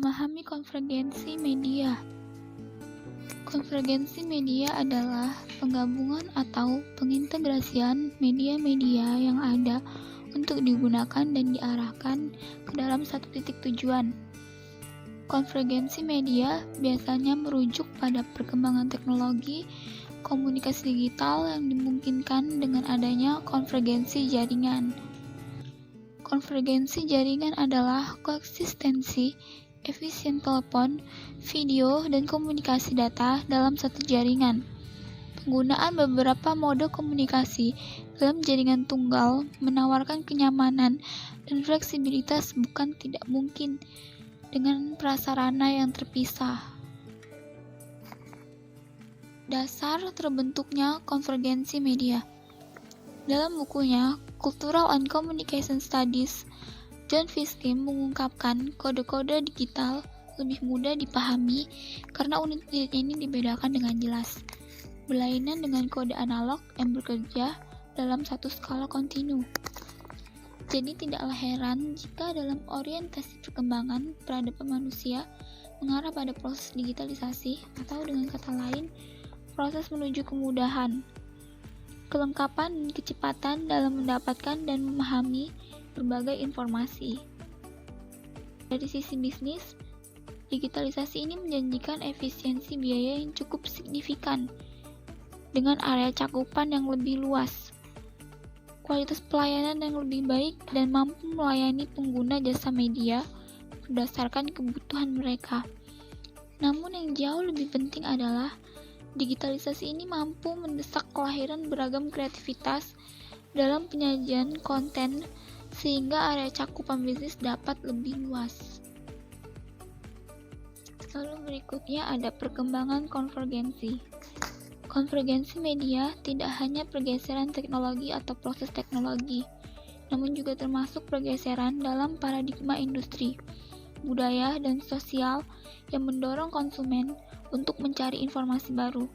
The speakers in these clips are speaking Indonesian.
Memahami konvergensi media. Konvergensi media adalah penggabungan atau pengintegrasian media-media yang ada untuk digunakan dan diarahkan ke dalam satu titik tujuan. Konvergensi media biasanya merujuk pada perkembangan teknologi komunikasi digital yang dimungkinkan dengan adanya konvergensi jaringan. Konvergensi jaringan adalah koeksistensi efisien telepon, video, dan komunikasi data dalam satu jaringan. Penggunaan beberapa mode komunikasi dalam jaringan tunggal menawarkan kenyamanan dan fleksibilitas bukan tidak mungkin dengan prasarana yang terpisah. Dasar terbentuknya konvergensi media. Dalam bukunya Cultural and Communication Studies, John Fiskin mengungkapkan kode-kode digital lebih mudah dipahami karena unit-unit ini dibedakan dengan jelas, berlainan dengan kode analog yang bekerja dalam satu skala kontinu. Jadi tidaklah heran jika dalam orientasi perkembangan peradaban manusia mengarah pada proses digitalisasi atau dengan kata lain, proses menuju kemudahan, kelengkapan dan kecepatan dalam mendapatkan dan memahami berbagai informasi. Dari sisi bisnis, digitalisasi ini menjanjikan efisiensi biaya yang cukup signifikan dengan area cakupan yang lebih luas, kualitas pelayanan yang lebih baik, dan mampu melayani pengguna jasa media berdasarkan kebutuhan mereka. Namun yang jauh lebih penting adalah digitalisasi ini mampu mendesak kelahiran beragam kreativitas dalam penyajian konten sehingga area cakupan bisnis dapat lebih luas. Lalu berikutnya ada perkembangan konvergensi. Konvergensi media tidak hanya pergeseran teknologi atau proses teknologi, namun juga termasuk pergeseran dalam paradigma industri, budaya, dan sosial yang mendorong konsumen untuk mencari informasi baru.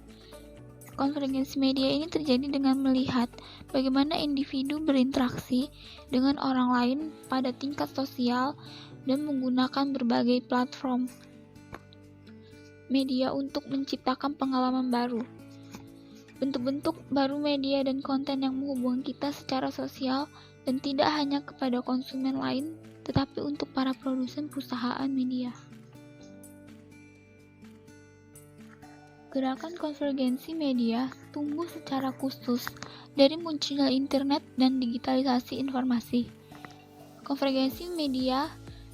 Konvergensi media ini terjadi dengan melihat bagaimana individu berinteraksi dengan orang lain pada tingkat sosial dan menggunakan berbagai platform media untuk menciptakan pengalaman baru. Bentuk-bentuk baru media dan konten yang menghubungkan kita secara sosial dan tidak hanya kepada konsumen lain, tetapi untuk para produsen perusahaan media. Gerakan konvergensi media tumbuh secara khusus dari munculnya internet dan digitalisasi informasi. Konvergensi media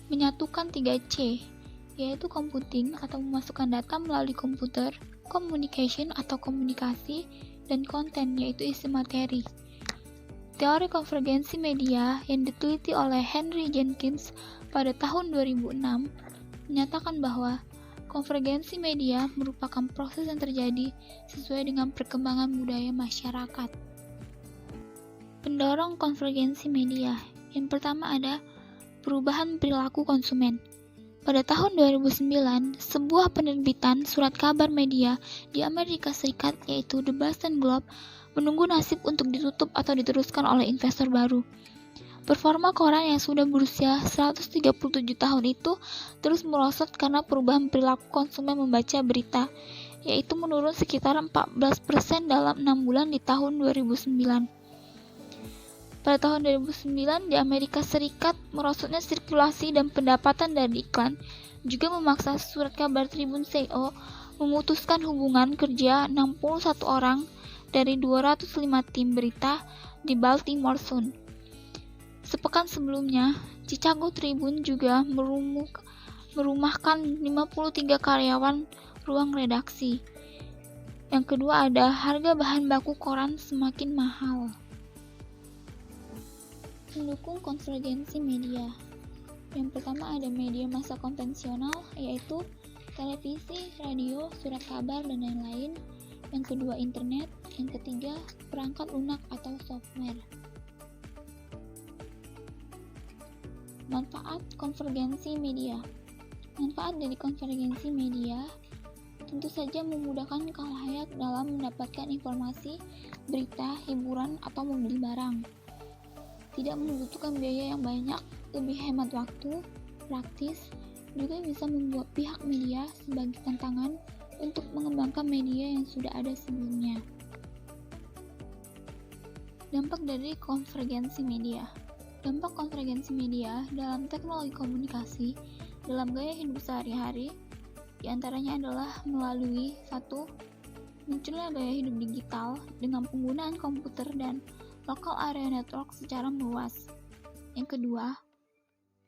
menyatukan 3C, yaitu computing atau memasukkan data melalui komputer, communication atau komunikasi, dan konten yaitu isi materi. Teori konvergensi media yang diteliti oleh Henry Jenkins pada tahun 2006 menyatakan bahwa konvergensi media merupakan proses yang terjadi sesuai dengan perkembangan budaya masyarakat. Pendorong konvergensi media. Yang pertama ada perubahan perilaku konsumen. Pada tahun 2009, sebuah penerbitan surat kabar media di Amerika Serikat yaitu The Boston Globe menunggu nasib untuk ditutup atau diteruskan oleh investor baru. Performa koran yang sudah berusia 137 tahun itu terus merosot karena perubahan perilaku konsumen membaca berita, yaitu menurun sekitar 14% dalam 6 bulan di tahun 2009. Pada tahun 2009 di Amerika Serikat, merosotnya sirkulasi dan pendapatan dari iklan juga memaksa surat kabar Tribune CEO memutuskan hubungan kerja 61 orang dari 205 tim berita di Baltimore Sun. Sepekan sebelumnya, Chicago Tribune juga merumahkan 53 karyawan ruang redaksi. Yang kedua ada harga bahan baku koran semakin mahal. Mendukung konvergensi media. Yang pertama ada media massa konvensional yaitu televisi, radio, surat kabar, dan lain-lain. Yang kedua internet. Yang ketiga perangkat lunak atau software. Manfaat konvergensi media. Manfaat dari konvergensi media tentu saja memudahkan khalayak dalam mendapatkan informasi, berita, hiburan, atau membeli barang. Tidak membutuhkan biaya yang banyak, lebih hemat waktu, praktis, juga bisa membuat pihak media sebagai tantangan untuk mengembangkan media yang sudah ada sebelumnya. Dampak dari konvergensi media. Dampak konvergensi media dalam teknologi komunikasi dalam gaya hidup sehari-hari diantaranya adalah melalui 1. Munculnya gaya hidup digital dengan penggunaan komputer dan local area network secara meluas. Yang kedua,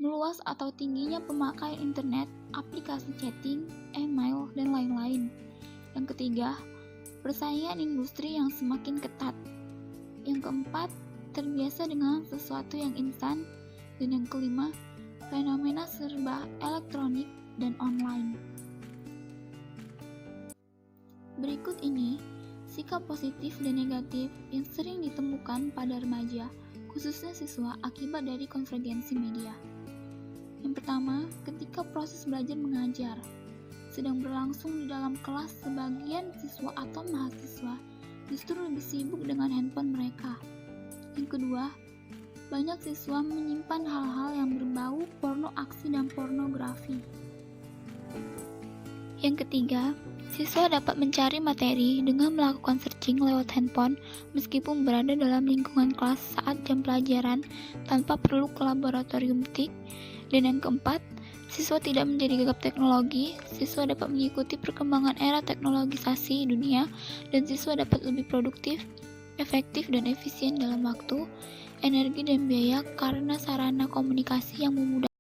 meluas atau tingginya pemakaian internet, aplikasi chatting, email, dan lain-lain. Yang ketiga, persaingan industri yang semakin ketat. Yang keempat, terbiasa dengan sesuatu yang instan. Dan yang kelima, fenomena serba elektronik dan online. Berikut ini sikap positif dan negatif yang sering ditemukan pada remaja, khususnya siswa akibat dari konvergensi media. Yang pertama, ketika proses belajar mengajar sedang berlangsung di dalam kelas, sebagian siswa atau mahasiswa justru lebih sibuk dengan handphone mereka. Yang kedua, banyak siswa menyimpan hal-hal yang berbau porno aksi dan pornografi. Yang ketiga, siswa dapat mencari materi dengan melakukan searching lewat handphone meskipun berada dalam lingkungan kelas saat jam pelajaran tanpa perlu ke laboratorium TIK. Dan yang keempat, siswa tidak menjadi gegap teknologi, siswa dapat mengikuti perkembangan era teknologisasi dunia, dan siswa dapat lebih produktif, efektif, dan efisien dalam waktu, energi, dan biaya karena sarana komunikasi yang memudahkan